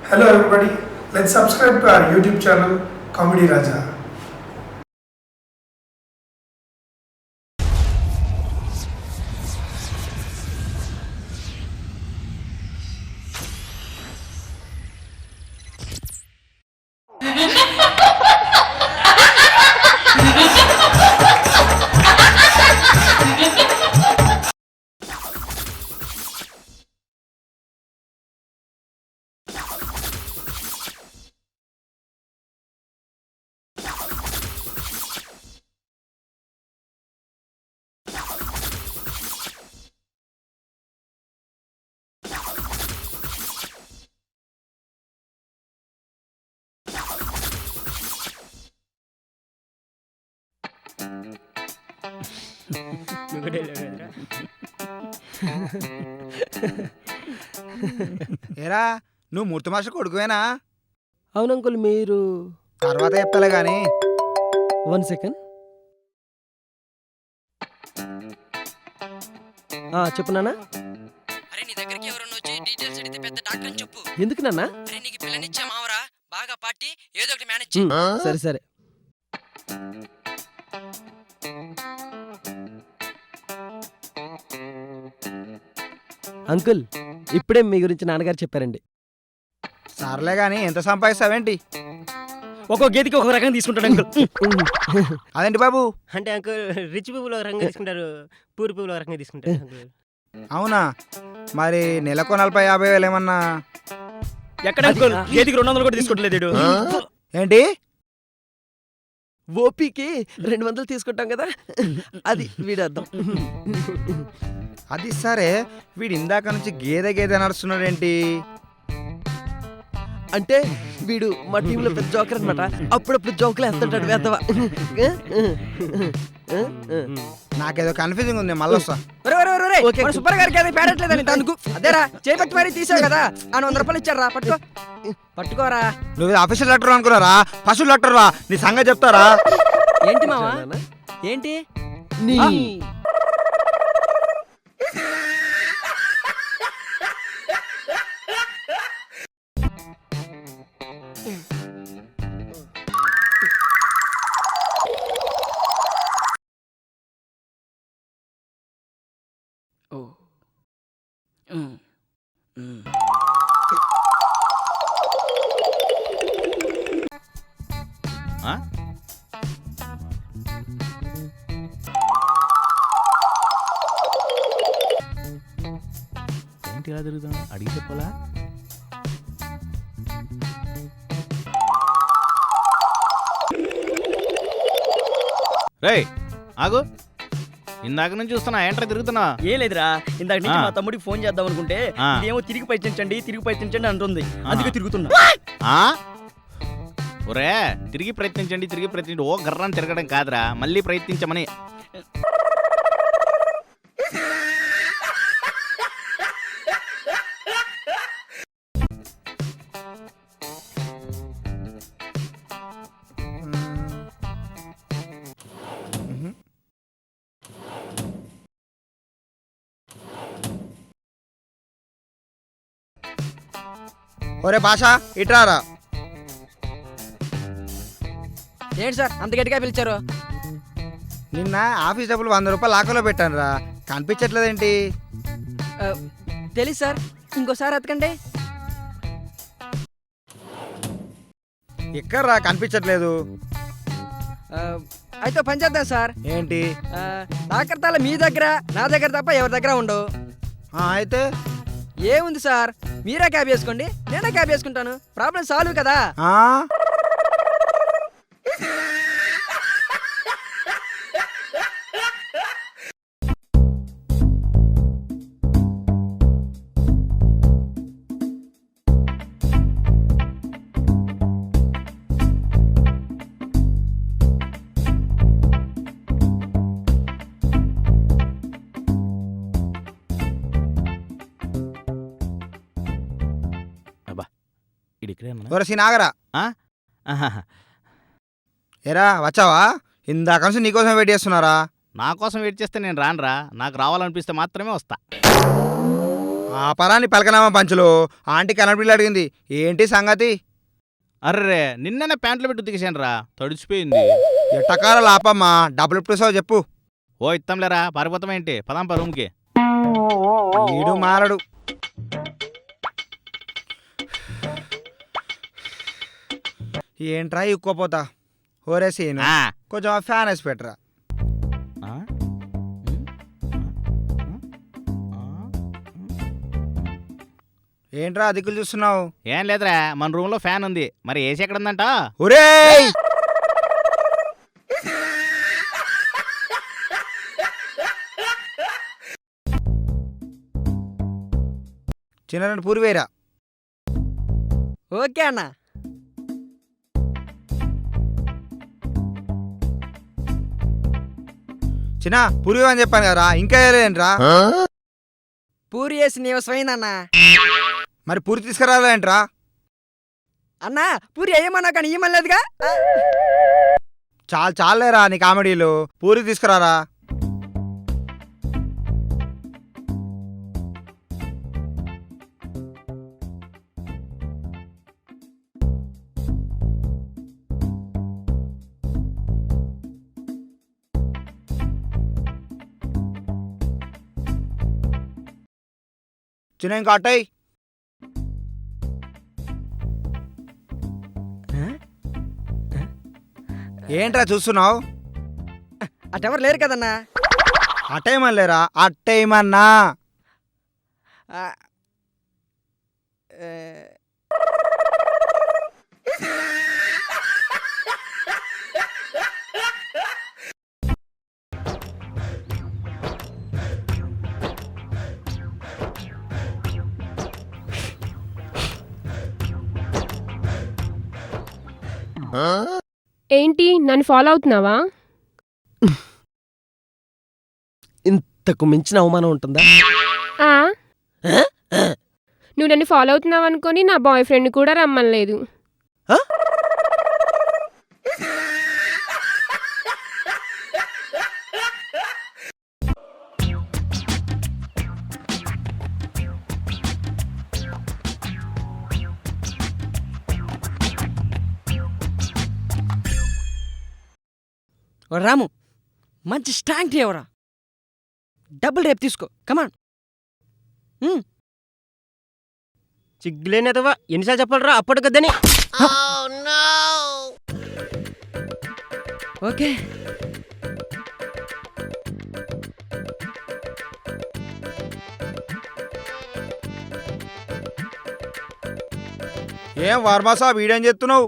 Hello everybody, let's subscribe to our YouTube channel Comedy Raja. ఏరా నువ్వు మూర్తిమాష కొడుకువేనా? అవును uncle, మీరు తర్వాత చెప్తాలే గాని 1 సెకండ్. చెప్పు నాన్న. అరే నీ దగ్గరికి ఎవరన్నా వచ్చి డీటెయిల్స్ అడిగితే పెద్ద డాక్టర్ అని చెప్పు. ఎందుకు నాన్న? అరే నీకు పిల్లనిచ్చా మావరా, బాగా పార్టీ ఏదో ఒకటి మేనేజ్ చేయి. సరే సరే. అంకుల్, ఇప్పుడే మీ గురించి నాన్నగారు చెప్పారండి. సర్లే గాని ఎంత సంపాదిస్తావేంటి? ఒక్కో గేదికి ఒక రకంగా తీసుకుంటాడు అంకుల్. అదేంటి బాబు? అంటే అంకుల్ రిచ్ పీపుల్ ఒక రకంగా తీసుకుంటారు, పూర్ పీపుల్ ఒక రకంగా తీసుకుంటారు అంకుల్. అవునా? మరి నెలకు 40-50 వేలు ఏమన్నా? ఎక్కడ అంకుల్, గేదికి 200 కూడా తీసుకోవట్లేదు. ఏంటి? ఓపీకి 200 తీసుకుంటాం కదా, అది వీడి అర్థం. అది సరే, వీడు ఇందాక నుంచి గేదె గేదె నడుస్తున్నాడేంటి? అంటే వీడు మా టీంలో పెద్ద జోకర్ అనమాట. అప్పుడప్పుడు జోకులు వేస్తుంటాడు వేద్దవా. నాకేదో కన్ఫ్యూజింగ్ ఉంది, మళ్ళీ వస్తా. సూపర్ గారికి అది పేడట్లేదని అందుకు అదేరా చేపట్టి మరీ తీసావు కదా, ఆ 100 రూపాయలు ఇచ్చారా, పట్టుకో పట్టుకోరా. నువ్వు ఆఫీషియల్ డాక్టర్ అనుకున్నారా? పశువుల డాక్టర్ రా, నీ సంగతి చెప్తారా? ఏంటి మావా ఏంటి? నీ ఏంటి ఇలా తిరుగుతాం? అడిగి చెప్పాలా? రేయ్ ఆగు, ఇందాక నుంచి చూస్తున్నా, ఏంట్రా తిరుగుతున్నా? ఏం లేదురా, ఇందాక నుంచి మా తమ్ముడికి ఫోన్ చేద్దాం అనుకుంటే ఇదేమో తిరిగి ప్రయత్నించండి అంటుంది, అందుకే తిరుగుతున్నా. ఒరే తిరిగి ప్రయత్నించండి. ఓ గర్రాన్ని తిరగడం కాదురా, మళ్ళీ ప్రయత్నించమని. ఒరే భాష, ఇట్రారా. ఏంటి సార్ అంత గట్టిగా పిలిచారు? నిన్న ఆఫీస్ డబ్బులు 100 రూపాయలు లాకర్లో పెట్టాను రా, కనిపించట్లేదేంటి? తెలీదు సార్, ఇంకోసారి ఎతకండి. ఎక్కడ్రా కనిపించట్లేదు? అయితే పని చేద్దాం సార్. ఏంటి? నాకర్తాల మీ దగ్గర నా దగ్గర తప్ప ఎవరి దగ్గర ఉండవు. అయితే ఏముంది సార్, మీరే క్యాబ్ వేసుకోండి, నేనే క్యాబ్ వేసుకుంటాను, ప్రాబ్లం సాల్వ్ కదా. ఆ? నాగరా ఏరా వచ్చావా? ఇందాక నుంచి నీకోసం వెయిట్ చేస్తున్నారా? నా కోసం వెయిట్ చేస్తే నేను రానురా, నాకు రావాలనిపిస్తే మాత్రమే వస్తా. ఆ పరాన్ని పలకనామా పంచులు. ఆంటీ కనబడి అడిగింది, ఏంటి సంగతి? అర్రే నిన్ననే ప్యాంట్లు పెట్టి ఉతికేసాను రా, తడిచిపోయింది. ఎట్టకాల లాపమ్మా, డబ్బులు ఎప్పుడు చెప్పు. ఓ ఇత్తంలేరా, పారిపోతామేంటి? పదాం పా రూమ్కి. ఈడు మారడు. ఏంట్రా ఎక్కువపోతా ఓరే సీను, ఆ, కొంచెం ఆ ఫ్యాన్ వేసి పెట్టరా. ఆ? ఏంట్రా దిక్కులు చూస్తున్నావు? ఏం లేదురా, మన రూమ్ లో ఫ్యాన్ ఉంది, మరి ఏసీ ఎక్కడ ఉందంట? ఒరేయ్ చిన్న పూర్వేరా. ఓకే అన్న. చిన్న పూర్వే అని చెప్పాను కదరా, ఇంకా వేరేంట్రా? పూరి వేసి నీవు స్వైందన్నా. మరి పూరి తీసుకురాలేంట్రా? అన్నా పూరి వేయమన్నా కానీ ఇయ్యమలేదుగా. చాలేరా నీ కామెడీలు, పూరి తీసుకురారా. చిన్న ఇంకా అట్టయి. ఏంట్రా చూస్తున్నావు? అటెవరు లేరు కదన్నా. అట్టేయమనిలేరా, అట్టేయమన్నా. ఆ, ఏ, ఏంటి నన్ను ఫాలో అవుతున్నావా? ఇంతకు మించిన అవమానం ఉంటుందా? ఆ నువ్వు నన్ను ఫాలో అవుతున్నావు అనుకొని నా బాయ్ ఫ్రెండ్ కూడా రమ్మనలేదు. ఆ? ఓ రాము, మంచి స్టాంక్ ఎవరా, డబ్బులు రేపు తీసుకో. కమాన్. చిగ్గులేనిదవా, ఎన్నిసార్లు చెప్పాలరా అప్పటికద్దని. ఓకే. ఏం వర్మ సాబ్ ఈడేం చెప్తున్నావు?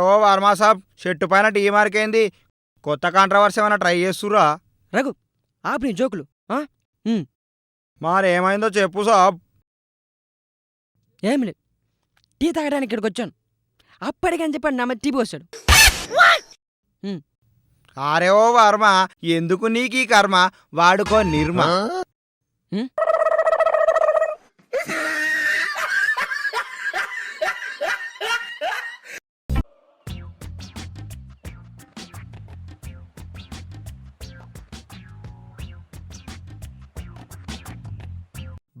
ఓ వర్మ సాబ్, చెట్టు పైన టీ మార్కేంది? కొత్త కాంట్రవర్సీ ఏమైనా ట్రై చేస్తురా? రఘు ఆపు నీ జోకులు. మరేమైందో చెప్పు సాబ్. ఏమి లేదు, టీ తాగడానికి ఇక్కడికి వచ్చాను. అప్పటికని చెప్పాడు నా మీద టీ పోసాడు. అరే ఓ వర్మ, ఎందుకు నీకు ఈ కర్మ? వాడుకో నిర్మ.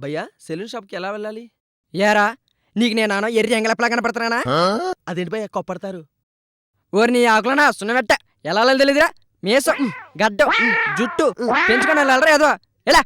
భయ్యా సెలూన్ షాప్కి ఎలా వెళ్ళాలి? ఏరా నీకు నేనానో ఎర్రి ఎంగలప్పలా కనపడుతున్నానా? అదేంటి భయ్యా కొప్పడతారు? ఓరి నీ ఆకులనా సున్నవెట్ట, ఎలా వెళ్ళాలో తెలీదురా? మేసం, గడ్డం, జుట్టు పెంచుకొని వెళ్ళాలరా ఏదో ఎలా